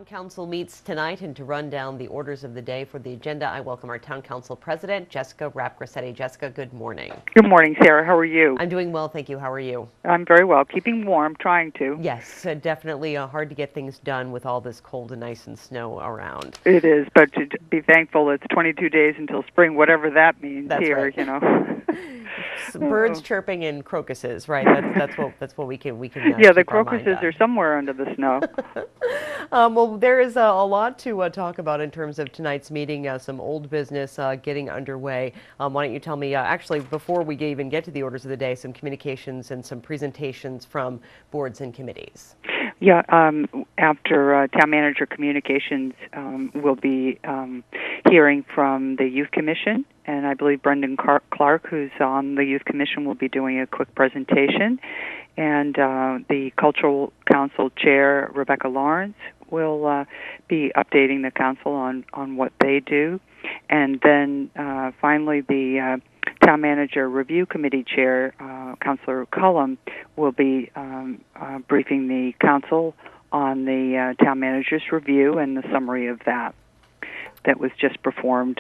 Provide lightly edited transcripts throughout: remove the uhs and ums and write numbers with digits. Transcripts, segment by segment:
Town Council meets tonight, and to run down the orders of the day for the agenda, I welcome our Town Council President, Jessica Rapp-Grassetti. Jessica, good morning. Good morning, Sarah. How are you? I'm doing well, thank you. How are you? I'm very well. Keeping warm, trying to. Yes, definitely hard to get things done with all this cold and ice and snow around. It is, but to be thankful it's 22 days until spring, whatever that means. That's here, right. you know. Birds chirping and crocuses, right? That's what we can. Yeah, the crocuses are somewhere under the snow. Well, there is a lot to talk about in terms of tonight's meeting. Some old business getting underway. Why don't you tell me, actually, before we even get to the orders of the day, some communications and some presentations from boards and committees. Yeah, after Town Manager Communications, we'll be hearing from the Youth Commission, and I believe Brendan Clark, who's on the Youth Commission, will be doing a quick presentation. And the Cultural Council Chair, Rebecca Lawrence, will be updating the council on what they do. And then finally, the Town Manager Review Committee Chair, Councilor Cullum, will be briefing the council on the Town Manager's review and the summary of that was just performed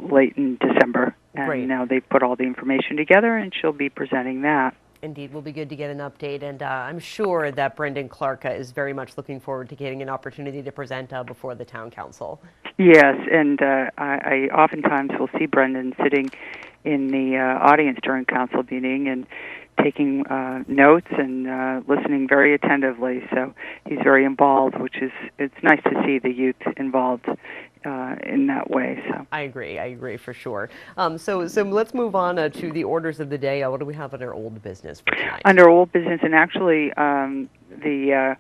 late in December. And Great. Now they've put all the information together, and she'll be presenting that. Indeed, will be good to get an update, and I'm sure that Brendan Clark is very much looking forward to getting an opportunity to present before the Town Council. Yes, and I oftentimes will see Brendan sitting in the audience during council meeting and taking notes and listening very attentively. So he's very involved, it's nice to see the youth involved in that way. So I agree for sure. So let's move on to the orders of the day. What do we have under old business for tonight? Under old business, and actually the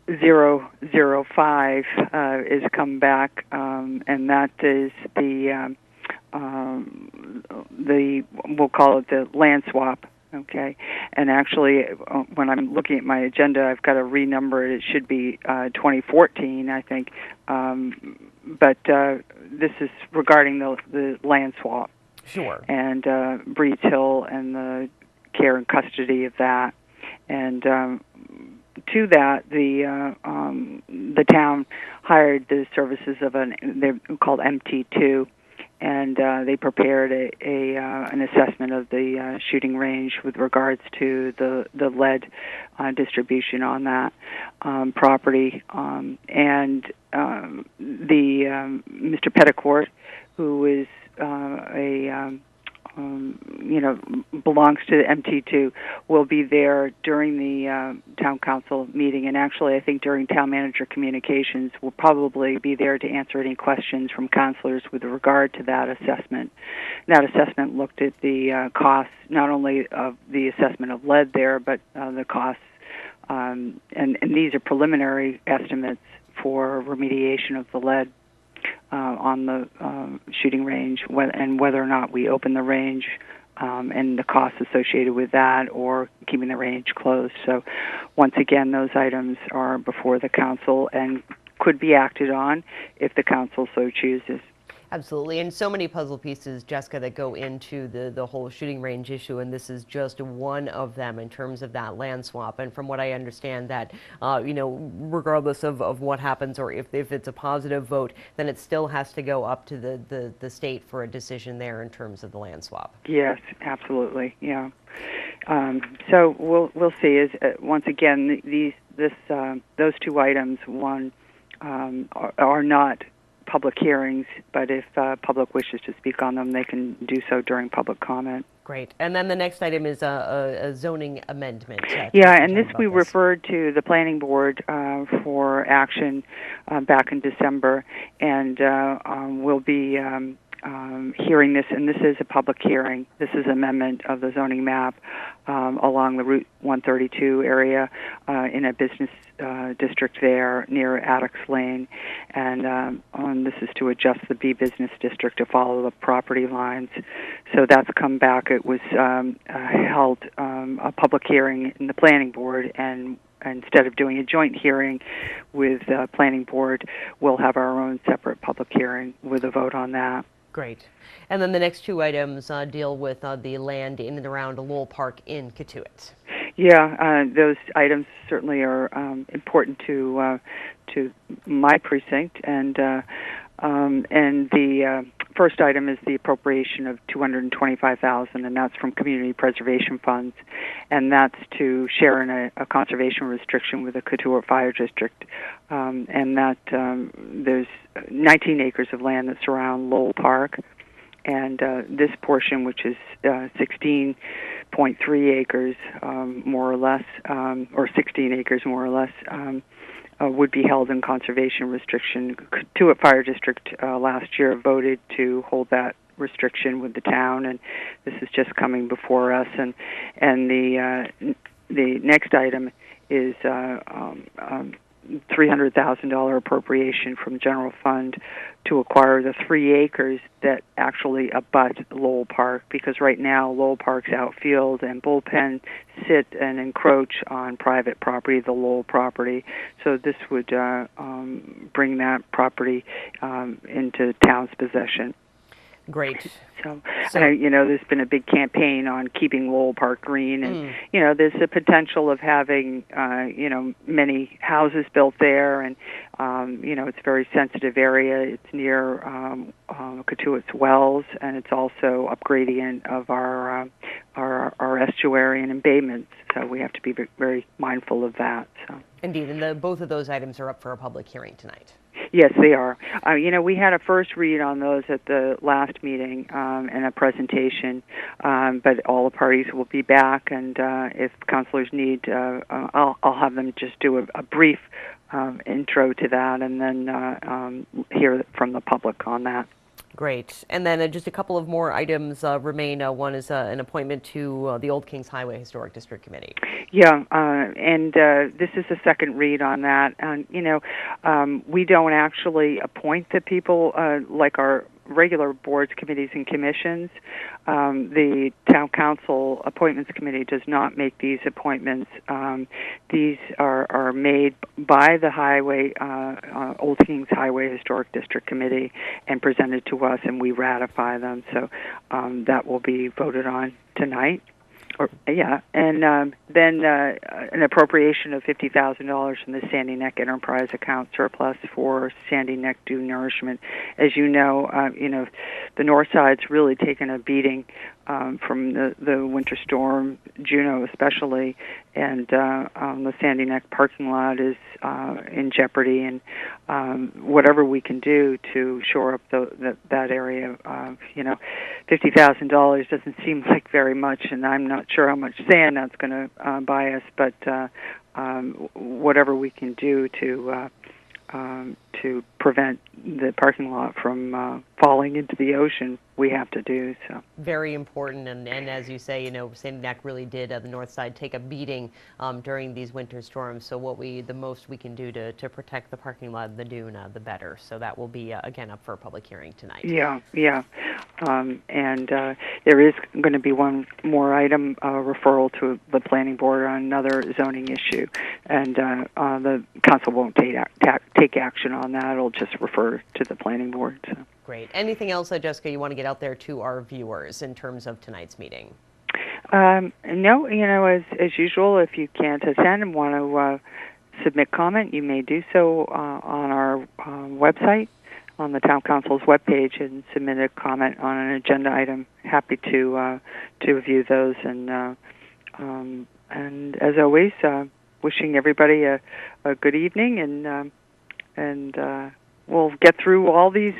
005 is come back, and that is the we'll call it the land swap. Okay, and actually, when I'm looking at my agenda, I've got to renumber it. It should be 2014, I think. But this is regarding the land swap. Sure. And Breeds Hill and the care and custody of that. And to that, the town hired the services of they're called MT2. And they prepared an assessment of the shooting range with regards to the lead distribution on that property. And Mr. Petticourt, who is belongs to the MT2, will be there during the town council meeting, and actually I think during town manager communications will probably be there to answer any questions from councilors with regard to that assessment. That assessment looked at the costs, not only of the assessment of lead there, but the costs, and these are preliminary estimates for remediation of the lead on the shooting range, and whether or not we open the range, and the costs associated with that, or keeping the range closed. So once again, those items are before the council and could be acted on if the council so chooses. Absolutely, and so many puzzle pieces, Jessica, that go into the whole shooting range issue, and this is just one of them in terms of that land swap. And from what I understand, that regardless of what happens, or if it's a positive vote, then it still has to go up to the state for a decision there in terms of the land swap. Yes, absolutely, yeah. So we'll see. Is once again those two items, one are not public hearings, but if public wishes to speak on them, they can do so during public comment. Great. And then the next item is a zoning amendment. Yeah, and this we referred to the planning board for action back in December, and we'll be hearing this, and this is a public hearing. This is amendment of the zoning map along the Route 132 area in a business district there near Addicks Lane, and this is to adjust the B business district to follow the property lines. So that's come back. It was held a public hearing in the planning board, and instead of doing a joint hearing with planning board, we'll have our own separate public hearing with a vote on that. Great. And then the next two items deal with the land in and around Lowell Park in Cotuit. Yeah, those items certainly are important to my precinct, and the first item is the appropriation of $225,000, and that's from community preservation funds, and that's to share in a conservation restriction with the Cotuit Fire District, and that there's 19 acres of land that surround Lowell Park. And this portion, which is 16.3 acres, more or less, or 16 acres, more or less, would be held in conservation restriction. Cotuit Fire District last year voted to hold that restriction with the town, and this is just coming before us. And the next item is $300,000 appropriation from general fund to acquire the 3 acres that actually abut Lowell Park, because right now Lowell Park's outfield and bullpen sit and encroach on private property, the Lowell property. So this would bring that property into town's possession. Great. So there's been a big campaign on keeping Lowell Park green, and there's a potential of having many houses built there, and it's a very sensitive area. It's near Cotuit's wells, and it's also up gradient of our estuary and embayments. So we have to be very mindful of that. So. Indeed, and both of those items are up for a public hearing tonight. Yes, they are. We had a first read on those at the last meeting and a presentation, but all the parties will be back, and if councilors need, I'll have them just do a brief intro to that, and then hear from the public on that. Great. And then just a couple of more items remain. One is an appointment to the Old Kings Highway Historic District Committee. Yeah, and this is the second read on that. And, we don't actually appoint the people like our regular boards, committees, and commissions. The Town Council Appointments Committee does not make these appointments. These are made by the Old Kings Highway Historic District Committee and presented to us, and we ratify them. So that will be voted on tonight. And then an appropriation of $50,000 from the Sandy Neck Enterprise account surplus for Sandy Neck Dew Nourishment. As you know, the north side's really taken a beating from the winter storm, Juno especially, and the Sandy Neck parking lot is in jeopardy. And whatever we can do to shore up that area, $50,000 doesn't seem like very much, and I'm not sure how much sand that's going to buy us, but whatever we can do to prevent the parking lot from falling into the ocean, we have to do so. Very important, and as you say, Sandy Neck really did the north side take a beating during these winter storms. So the most we can do to protect the parking lot of the dune, the better. So that will be again up for a public hearing tonight. Yeah. And there is going to be one more item, referral to the planning board on another zoning issue, and the council won't take action on that. It'll just refer to the planning board. So. Great. Anything else, Jessica, you want to get out there to our viewers in terms of tonight's meeting? No, as usual, if you can't attend and want to submit comment, you may do so on our website, on the Town Council's webpage, and submit a comment on an agenda item. Happy to review those, and as always, wishing everybody a good evening, and we'll get through all these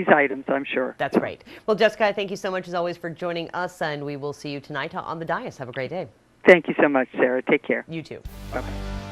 items, I'm sure. That's right. Well, Jessica, thank you so much as always for joining us, and we will see you tonight on the dais. Have a great day. Thank you so much, Sarah. Take care. You too. Bye-bye.